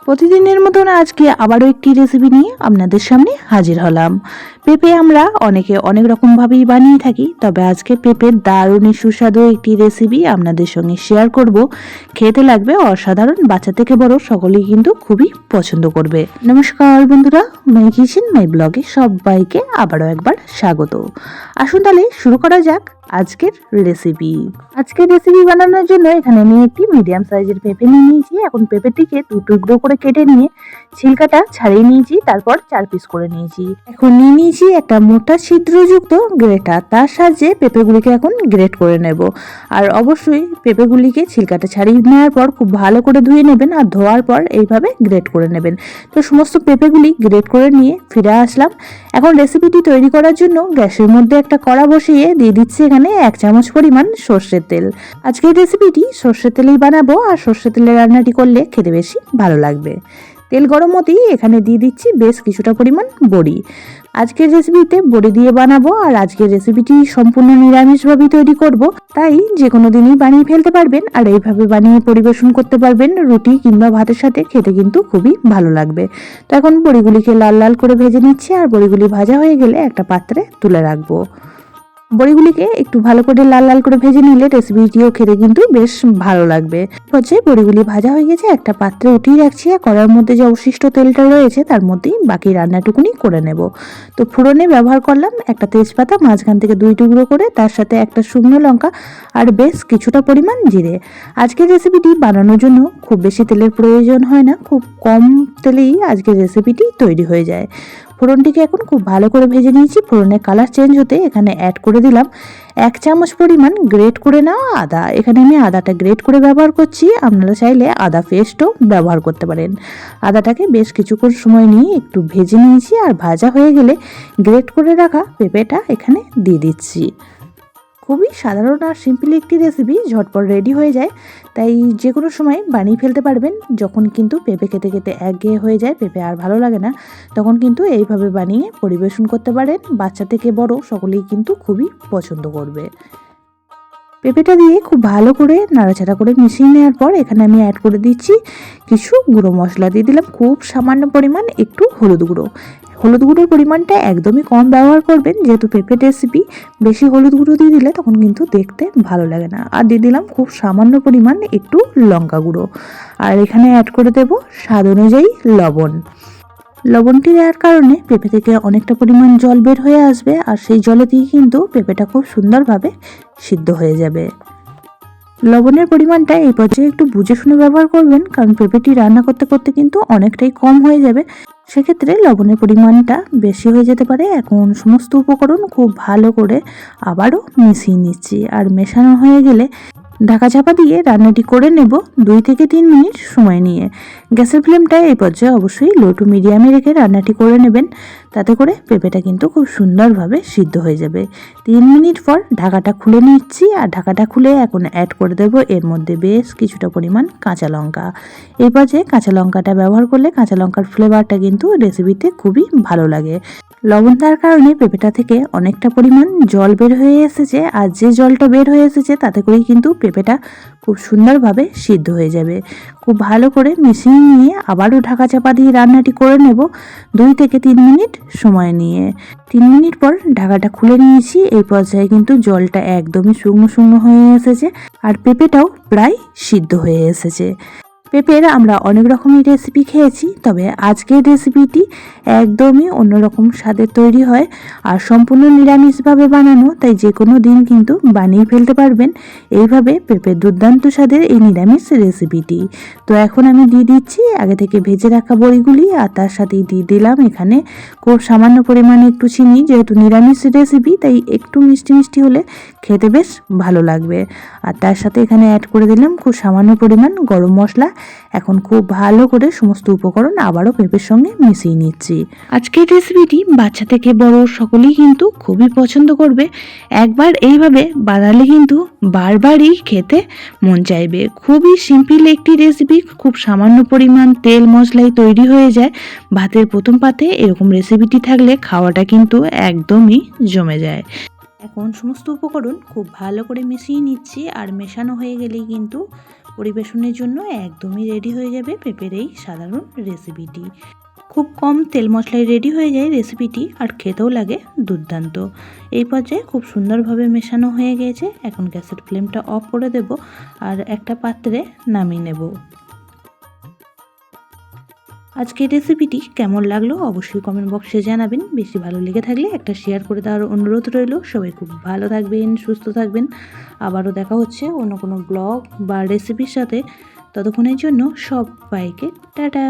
প্রতিদিনের মতন আজকে আবারও একটি রেসিপি নিয়ে আপনাদের সামনে হাজির হলাম। পেঁপে আমরা অনেকে অনেক রকমভাবেই বানিয়ে থাকি, তবে আজকে পেঁপের দারুণ সুস্বাদু একটি রেসিপি আপনাদের সঙ্গে শেয়ার করব। খেতে লাগবে অসাধারণ, বাচ্চা থেকে বড় সকলেই কিন্তু খুবই পছন্দ করবে। নমস্কার বন্ধুরা, মাই কিচেন মাই ব্লগে সবাইকে আবারও একবার স্বাগত। আসুন তাহলে শুরু করা যাক আজকের রেসিপি বানানোর জন্য এখানে আমি একটি মিডিয়াম সাইজের পেঁপে নিয়ে নিয়েছি। এখন পেঁপেটিকে দু টুকরো করে কেটে নিয়ে ছিলকাটা ছাড়িয়ে নিয়েছি, তারপর 4 পিস করে নিয়েছি। এখন নিয়ে নিয়েছি একটা মোটা ছিদ্রযুক্ত গ্রেটার, তার সাহায্যে পেঁপেগুলিকে এখন গ্রেট করে নেব। আর অবশ্যই পেঁপেগুলিকে ছিলকাটা ছাড়িয়ে নেওয়ার পর খুব ভালো করে ধুয়ে নেবেন, আর ধোয়ার পর এইভাবে গ্রেট করে নেবেন। তো সমস্ত পেঁপেগুলি গ্রেট করে নিয়ে ফিরে আসলাম। এখন রেসিপিটি তৈরি করার জন্য গ্যাসের মধ্যে একটা কড়া বসিয়ে দিয়ে দিচ্ছি এখানে 1 চামচ পরিমাণ সর্ষের তেল। আজকের রেসিপিটি সর্ষের তেলেই বানাবো, আর সর্ষের তেলে রান্নাটি করলে খেতে বেশি ভালো লাগবে। তেল গরম হতেই এখানে দিয়ে দিচ্ছি বেশ কিছুটা পরিমাণ বড়ি। আজকের রেসিপিতে বড়ি দিয়ে বানাবো, আর আজকের রেসিপিটি সম্পূর্ণ নিরামিষভাবেই তৈরি করব, তাই যে কোনো দিনই বানিয়ে ফেলতে পারবেন আর এইভাবে বানিয়ে পরিবেশন করতে পারবেন। রুটি কিংবা ভাতের সাথে খেতে কিন্তু খুবই ভালো লাগবে। তো এখন বড়িগুলিকে লাল লাল করে ভেজে নিচ্ছি, আর বড়িগুলি ভাজা হয়ে গেলে একটা পাত্রে তুলে রাখবো। বড়িগুলিকে একটু ভালো করে লাল লাল করে ভেজে নিলে রেসিপিটিও খেতে কিন্তু বেশ ভালো লাগবে। হচ্ছে বড়িগুলি ভাজা হয়ে গেছে, একটা পাত্রে উঠিয়ে রাখছি। আর কড়ার মধ্যে যে অবশিষ্ট তেলটা রয়েছে তার মধ্যেই বাকি রান্নাটুকুনি করে নেব। তো ফোড়নে ব্যবহার করলাম একটা তেজপাতা মাঝখান থেকে 2 টুকরো করে, তার সাথে একটা শুকনো লঙ্কা আর বেশ কিছুটা পরিমাণ জিরে। আজকের রেসিপিটি বানানোর জন্য খুব বেশি তেলের প্রয়োজন হয় না, খুব কম তেলেই আজকের রেসিপিটি তৈরি হয়ে যায়। ফোড়নটিকে এখন খুব ভালো করে ভেজে নিয়েছি। ফোড়নের কালার চেঞ্জ হতে এখানে অ্যাড করে দিলাম 1 চামচ পরিমাণ গ্রেট করে নেওয়া আদা। এখানে আমি আদাটা গ্রেট করে ব্যবহার করছি, আপনারা চাইলে আদা পেস্টও ব্যবহার করতে পারেন। আদাটাকে বেশ কিছুক্ষণ সময় নিয়ে একটু ভেজে নিয়েছি, আর ভাজা হয়ে গেলে গ্রেট করে রাখা পেঁপেটা এখানে দিয়ে দিচ্ছি। খুবই সাধারণ আর সিম্পল একটি রেসিপি, ঝটপট রেডি হয়ে যায়, তাই যে কোনো সময় বানিয়ে ফেলতে পারবেন। যখন কিন্তু পেঁপে খেতে খেতে একঘেয়ে হয়ে যায়, পেঁপে আর ভালো লাগে না, তখন কিন্তু এইভাবে বানিয়ে পরিবেশন করতে পারেন। বাচ্চা থেকে বড় সকলেই কিন্তু খুবই পছন্দ করবে। পেঁপেটা দিয়ে খুব ভালো করে নাড়াচাড়া করে মিশিয়ে নেওয়ার পর এখানে আমি অ্যাড করে দিচ্ছি কিছু গুঁড়ো মশলা। দিয়ে দিলাম খুব সামান্য পরিমাণ একটু হলুদ গুঁড়ো। হলুদ গুঁড়োর পরিমাণটা একদমই কম ব্যবহার করবেন, যেহেতু পেঁপের রেসিপি বেশি হলুদ গুঁড়ো দিয়ে দিলে তখন কিন্তু দেখতে ভালো লাগে না। আর দিয়ে দিলাম খুব সামান্য পরিমাণ একটু লঙ্কা গুঁড়ো। আর এখানে অ্যাড করে দেব স্বাদ অনুযায়ী লবণ। লবণটি দেওয়ার কারণে পেঁপে থেকে অনেকটা পরিমাণ জল বের হয়ে আসবে, আর সেই জলে দিয়ে কিন্তু পেঁপেটা খুব সুন্দরভাবে সিদ্ধ হয়ে যাবে। লবণের পরিমাণটা এই পর্যায়ে একটু বুঝে শুনে ব্যবহার করবেন, কারণ পেঁপেটি রান্না করতে করতে কিন্তু অনেকটাই কম হয়ে যাবে, সেক্ষেত্রে লবণের পরিমাণটা বেশি হয়ে যেতে পারে। এখন সমস্ত উপকরণ খুব ভালো করে আবারও মিশিয়ে নিচ্ছি, আর মেশানো হয়ে গেলে ঢাকা চাপা দিয়ে রান্নাটি করে নেব 2 থেকে 3 মিনিট সময় নিয়ে। গ্যাসের ফ্লেমটা এই পর্যায়ে অবশ্যই লো টু মিডিয়ামে রেখে রান্নাটি করে নেবেন, তাতে করে পেঁপেটা কিন্তু খুব সুন্দরভাবে সিদ্ধ হয়ে যাবে। 3 মিনিট পর ঢাকাটা খুলে নিচ্ছি, আর ঢাকাটা খুলে এখন অ্যাড করে দেব এর মধ্যে বেশ কিছুটা পরিমাণ কাঁচা লঙ্কা। এই পর্যায়ে কাঁচা লঙ্কাটা ব্যবহার করলে কাঁচা লঙ্কার ফ্লেভারটা কিন্তু রেসিপিতে খুবই ভালো লাগে। লবণ দেওয়ার কারণে পেঁপেটা থেকে অনেকটা পরিমাণ জল বের হয়ে এসেছে, আর যে জলটা বের হয়ে এসেছে তাতে করেই কিন্তু পেঁপেটা খুব সুন্দরভাবে সিদ্ধ হয়ে যাবে। খুব ভালো করে মিশিয়ে নিয়ে আবারও ঢাকা চাপা দিয়ে রান্নাটি করে নেব 2 থেকে 3 মিনিট সময় নিয়ে। 3 মিনিট পর ঢাকাটা খুলে নিয়েছি। এই পর্যায়ে কিন্তু জলটা একদমই শুকনো শুকনো হয়ে এসেছে, আর পেঁপেটাও প্রায় সিদ্ধ হয়ে এসেছে। পেঁপের আমরা অনেক রকমই রেসিপি খেয়েছি, তবে আজকের রেসিপিটি একদমই অন্যরকম স্বাদের তৈরি হয়, আর সম্পূর্ণ নিরামিষভাবে বানানো, তাই যে কোনো দিন কিন্তু বানিয়ে ফেলতে পারবেন এইভাবে পেঁপের দুর্দান্ত স্বাদের এই নিরামিষ রেসিপিটি। তো এখন আমি দিয়ে দিচ্ছি আগে থেকে ভেজে রাখা বড়িগুলি, আর তার সাথেই দিয়ে দিলাম এখানে খুব সামান্য পরিমাণে একটু চিনি। যেহেতু নিরামিষ রেসিপি তাই একটু মিষ্টি মিষ্টি হলে খেতে বেশ ভালো লাগবে। আর তার সাথে এখানে অ্যাড করে দিলাম খুব সামান্য পরিমাণ গরম মশলা। এখন খুব ভালো করে সমস্ত উপকরণ আবারও পেঁপের সঙ্গে মিশিয়ে নিচ্ছি। আজকের রেসিপিটি বাচ্চা থেকে বড় সকলেই কিন্তু খুবই পছন্দ করবে। একবার এইভাবে বানালে কিন্তু বারবারই খেতে মন চাইবে। খুবই সিম্পল একটি রেসিপি, খুব সামান্য পরিমাণ তেল মশলায় তৈরি হয়ে যায়। ভাতের প্রথম পাতে এরকম রেসিপিটি থাকলে খাওয়াটা কিন্তু একদমই জমে যায়। এখন সমস্ত উপকরণ খুব ভালো করে মিশিয়ে নিচ্ছি, আর মেশানো হয়ে গেলেই কিন্তু পরিবেশনের জন্য একদমই রেডি হয়ে যাবে পেঁপের এই সাধারণ রেসিপিটি। খুব কম তেল মশলায় রেডি হয়ে যায় রেসিপিটি, আর খেতেও লাগে দুর্দান্ত। এই পর্যায়ে খুব সুন্দরভাবে মেশানো হয়ে গিয়েছে। এখন গ্যাসের ফ্লেমটা অফ করে দেব আর একটা পাত্রে নামিয়ে নেব। আজকের রেসিপিটি কেমন লাগলো অবশ্যই কমেন্ট বক্সে জানাবেন। বেশি ভালো লেগে থাকলে একটা শেয়ার করে দেওয়ার অনুরোধ রইল। সবাই খুব ভালো থাকবেন, সুস্থ থাকবেন। আবারও দেখা হচ্ছে অন্য কোনো ব্লগ বা রেসিপির সাথে। ততক্ষণের জন্য সবাইকে টাটা।